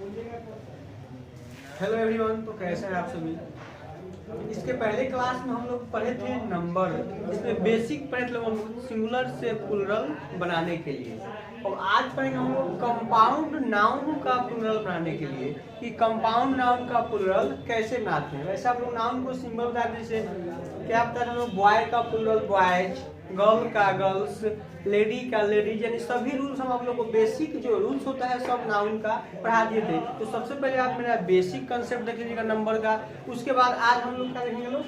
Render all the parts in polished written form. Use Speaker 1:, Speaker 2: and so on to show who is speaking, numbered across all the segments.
Speaker 1: Hello everyone, तो कैसे हैं आप सभी। इसके पहले क्लास में हम लोग पढ़े थे नंबर, इसमें बेसिक पढ़े थे हम सिंगुलर से प्लूरल बनाने के लिए। और आज पढ़ेंगे हम लोग कंपाउंड नाउन का प्लूरल बनाने के लिए कि कंपाउंड नाउन का प्लूरल कैसे बनाते हैं। वैसे आप लोग नाउन को सिंबल बताते हैं, जैसे क्या बताते हैं हम लोग, बॉय का प्लूरल बॉयज, गर्ल का गर्ल्स, लेडी का लेडीज, यानी सभी रूल्स हम आप लोग को बेसिक जो रूल्स होता है सब नाउन का पढ़ा दिए थे। तो सबसे पहले आप मेरा बेसिक कंसेप्ट देख लीजिएगा नंबर का। उसके बाद आज हम लोग क्या देखेंगे लोग,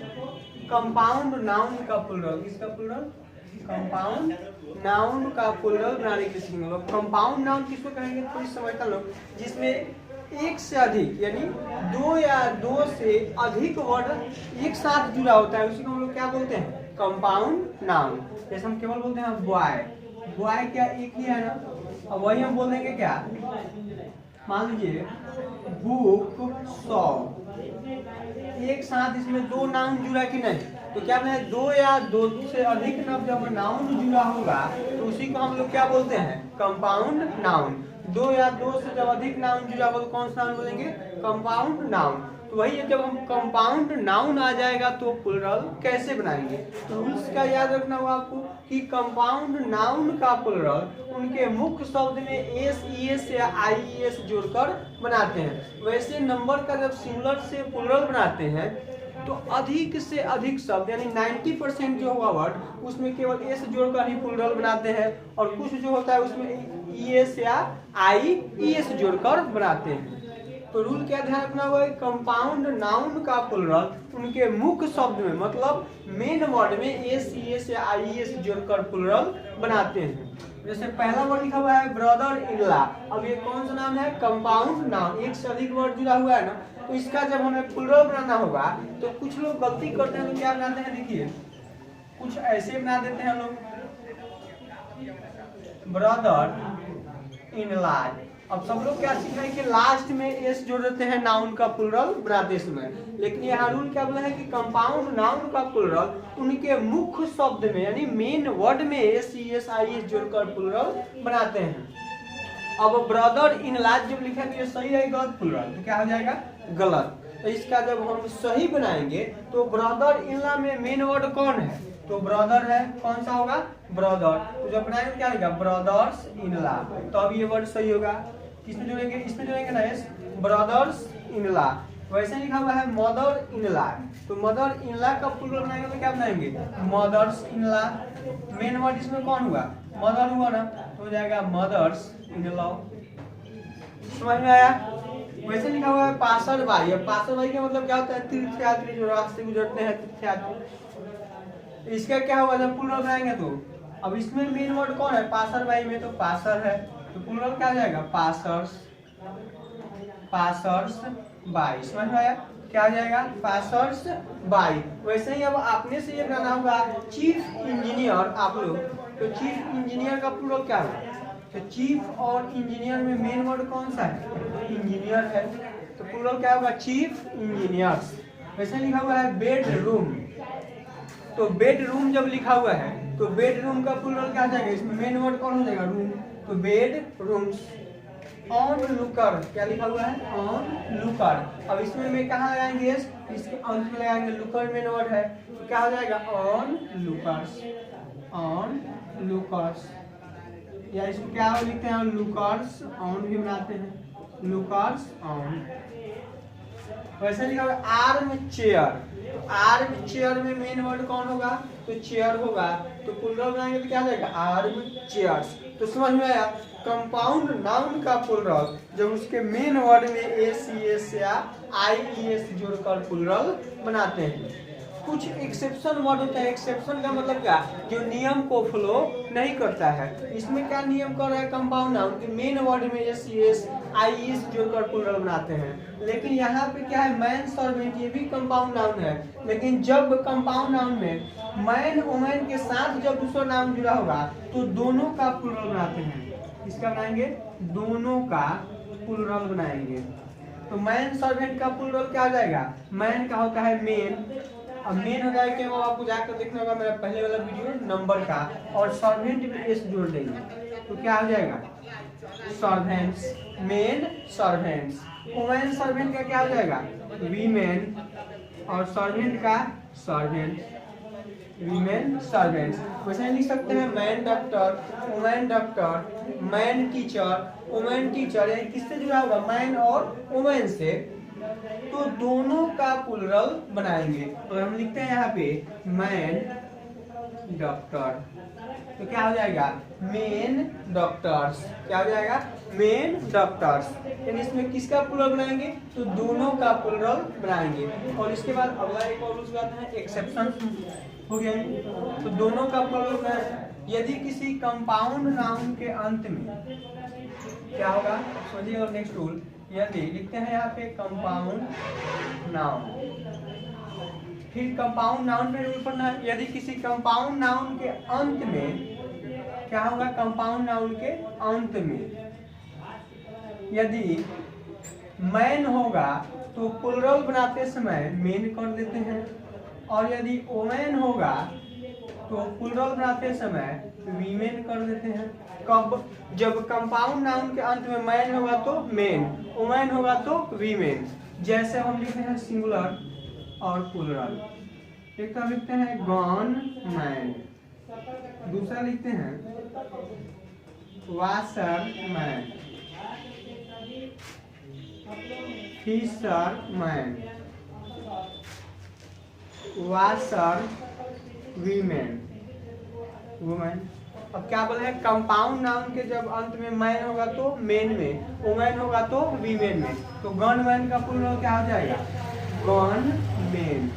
Speaker 1: कंपाउंड नाउन का प्लूरल। किसका प्लूरल? कंपाउंड नाउन का प्लूरल बनाने के सीखेंगे लोग। कंपाउंड नाउन किसको कहेंगे तो इस समझता लोग, जिसमें एक से अधिक यानी दो या दो से अधिक वर्ड एक साथ जुड़ा होता है, उसी को हम लोग क्या बोलते हैं? Compound noun. जैसे हम केवल बोलते हैं बॉय, बॉय क्या एक ही है ना, अब वही हम बोल देंगे क्या, मान लीजिए बुक सॉ, एक साथ इसमें दो नाउन जुड़ा कि नहीं, तो क्या है दो या दो से अधिक जब नाउन जुड़ा होगा तो उसी को हम लोग क्या बोलते हैं? Compound noun. दो या दो से जब अधिक नाउन जुड़ा होगा तो कौन सा नाउन बोलेंगे? Compound noun. तो वही है, जब हम कंपाउंड नाउन आ जाएगा तो प्लूरल कैसे बनाएंगे। तो रूल्स का याद रखना होगा आपको कि कंपाउंड नाउन का प्लूरल उनके मुख्य शब्द में एस, ईएस या आईईएस जोड़कर बनाते हैं। वैसे नंबर का जब सिंगुलर से प्लूरल बनाते हैं तो अधिक से अधिक शब्द यानी 90% जो होगा वर्ड उसमें केवल एस जोड़कर ही प्लूरल बनाते हैं, और कुछ जो होता है उसमें ईएस या आईईएस जोड़कर बनाते हैं। तो रूल क्या ध्यान रखना होगा, कंपाउंड नाउन का प्लूरल उनके मुख्य शब्द में मतलब मेन वर्ड में एस, ईएस या आईईएस जोड़कर प्लूरल बनाते हैं। जैसे पहला वर्ड लिखा हुआ है ब्रदर इन लॉ। अब ये कौन सा नाम है? कंपाउंड नाउन, एक से अधिक वर्ड जुड़ा हुआ है ना, तो इसका जब हमें प्लूरल बनाना होगा तो कुछ लोग गलती करते हैं, तो क्या बनाते हैं, देखिए कुछ ऐसे बना देते हैं हम लोग, ब्रदर इन लॉ। अब सब लोग क्या सीख रहे हैं कि लास्ट में एस जोड़ देते हैं नाउन का प्लूरल बनाते समय, लेकिन यहाँ रूल क्या बोला है कि कंपाउंड नाउन का प्लूरल उनके मुख्य शब्द में यानी मेन वर्ड में एस, ईएस, आईएस जोड़कर प्लूरल बनाते हैं। अब ब्रदर इन लॉ जब लिखा तो ये सही है गलत प्लूरल, तो क्या हो जाएगा? गलत। तो इसका जब हम सही बनाएंगे तो ब्रदर इन लॉ में मेन वर्ड कौन है? तो ब्रदर है, कौन सा होगा? ब्रदर। तो जब बनाएंगे क्या होगा? Brothers in law. तो अब ये वर्ड सही होगा। किसमें जोड़ेंगे? इसमें जोड़ेंगे ना, यस, ब्रदर्स इन लॉ। वैसे लिखा हुआ है मदर इन लॉ, तो मदर इन लॉ का प्लूरल बनाएंगे तो क्या बनाएंगे? Mother's in law. Main word इसमें कौन हुआ? मदर हुआ ना, तो हो जाएगा मदर्स इन लॉ। समझ में आया? वैसे लिखा हुआ है पासर बाई। अब पासर बाई का मतलब क्या होता है? तीर्थयात्री, जो रास्ते गुजरते हैं तीर्थयात्री। इसका क्या होगा जब प्लूरल बनाएंगे तो? अब इसमें मेन वर्ड कौन है? पासर बाई में तो पासर है, तो प्लूरल क्या हो जाएगा? Passers, passers by. समझ में आया? क्या हो जाएगा? Passers by. वैसे ही अब आपने से ये बनाना होगा चीफ इंजीनियर आप लोग, तो चीफ इंजीनियर का प्लूरल क्या होगा? तो चीफ और इंजीनियर में मेन वर्ड कौन सा है? इंजीनियर है, तो प्लूरल क्या होगा? Chief engineers. वैसे लिखा हुआ है बेडरूम, तो बेडरूम जब लिखा हुआ है तो बेडरूम का प्लूरल क्या हो जाएगा? इसमें मेन वर्ड कौन हो जाएगा? रूम, तो बेड रूम्स। ऑन लुकर, क्या लिखा हुआ है? On looker. अब इसमें मैं कहाँ लगाएंगे? इसके अंत में लगाएंगे, लुकर मेन वर्ड है, तो क्या हो जाएगा? On lookers, on lookers. या इसको क्या लिखते हैं? लुकर्स ऑन भी बनाते हैं, लुकर्स ऑन। वैसे लिखा हुआ आर्म चेयर, तो आर्म चेयर में मेन वर्ड कौन होगा? तो चेयर होगा, तो प्लूरल बनाएंगे तो क्या जाएगा? Arm chairs. तो समझ में आया? कंपाउंड नाउन का प्लूरल जब उसके मेन वर्ड में एस, ईएस या आईईएस जोड़कर प्लूरल बनाते हैं। कुछ एक्सेप्शन वर्ड होता है। एक्सेप्शन का मतलब क्या? जो नियम को फॉलो नहीं करता है। इसमें क्या नियम कर रहा है कंपाउंड नाउन के मेन वर्ड में एस, ईएस, आईईएस जोड़कर प्लूरल बनाते हैं। लेकिन यहाँ पे क्या है? मैन सर्वेंट, ये भी कंपाउंड नाउन है, लेकिन जब कंपाउंड नाउन में मैन वुमेन के साथ जब दूसरा नाउन जुड़ा होगा तो दोनों का प्लूरल बनाते हैं। इसका बनाएंगे? दोनों का प्लूरल बनाएंगे। तो मैन सर्वेंट का प्लूरल क्या हो जाएगा? मैन का होता है मेन, अब मेन हो जाएगा क्या? आपको जाकर देखना होगा मेरा पहले वाला वीडियो नंबर का, और सर्वेंट में एस जोड़ देंगे तो क्या हो जाएगा? Servants, main servants. Women servant का क्या हो जाएगा? वीमेन, और सर्वेंट का सर्वेंट, वीमेन सर्वेंट्स। वैसे लिख सकते हैं man doctor, women doctor, man teacher, women teacher. यानी किससे जुड़ा होगा? मैन और वुमेन से। तो दोनों का प्लुरल बनाएंगे। और हम लिखते हैं यहाँ पे मैन डॉक्टर, तो क्या हो जाएगा? Main doctors. क्या हो जाएगा? Main doctors. यानी इसमें किसका प्लुरल बनाएंगे? तो दोनों का प्लुरल बनाएंगे। और इसके बाद अगला एक और रूल्स आता है एक्सेप्शन हो गया। तो दोनों का प्लुरल बनाएंगे। यदि किसी कंपाउंड नाउन के अंत में क्या होगा समझिए। और नेक्स्ट रूल, यदि लिखते हैं यहाँ पे कंपाउंड नाउन, फिर कंपाउंड नाउन पे रूल पढ़ना है। यदि किसी कंपाउंड नाउन के अंत में क्या होगा? कंपाउंड नाउन के अंत में यदि मैन होगा तो प्लुरल बनाते समय मेन कर देते हैं, और यदि वुमेन होगा तो प्लुरल बनाते समय वीमेन कर देते हैं। कब? जब कंपाउंड नाउन के अंत में मैन होगा तो मेन, वुमेन होगा तो वीमेन। जैसे हम लिखते हैं सिंगुलर और प्लुरल। एक तो लिखते हैं गॉन मैन, दूसरा लिखते हैं washer man, fisher man, washer women, women. अब क्या बोले हैं? कंपाउंड नाउन के जब अंत में मैन होगा तो मेन में, वुमेन होगा तो वीमेन में। तो गन मैन का प्लुरल क्या हो जाएगा? Gun main.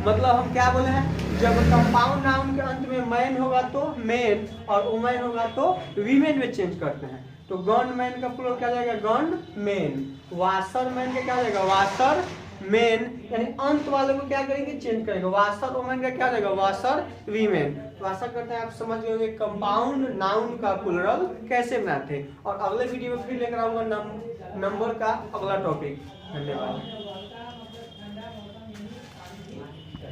Speaker 1: मतलब हम क्या बोले हैं? जब कंपाउंड नाउन के अंत में मैन होगा तो मेन, और वुमेन होगा तो वीमेन में चेंज करते हैं। तो गन मैन का प्लुरल क्या जाएगा? Gun main. वाशर मैन का क्या जाएगा? Washer main. यानी अंत वाले को क्या करेंगे? चेंज करेंगे। वाशर वुमेन का क्या जाएगा? Washer women. तो आशा करते हैं आप समझ गए होंगे कंपाउंड नाउन का प्लुरल कैसे बनाते हैं। और अगले वीडियो में फिर लेकर आऊंगा नंबर का अगला टॉपिक। धन्यवाद।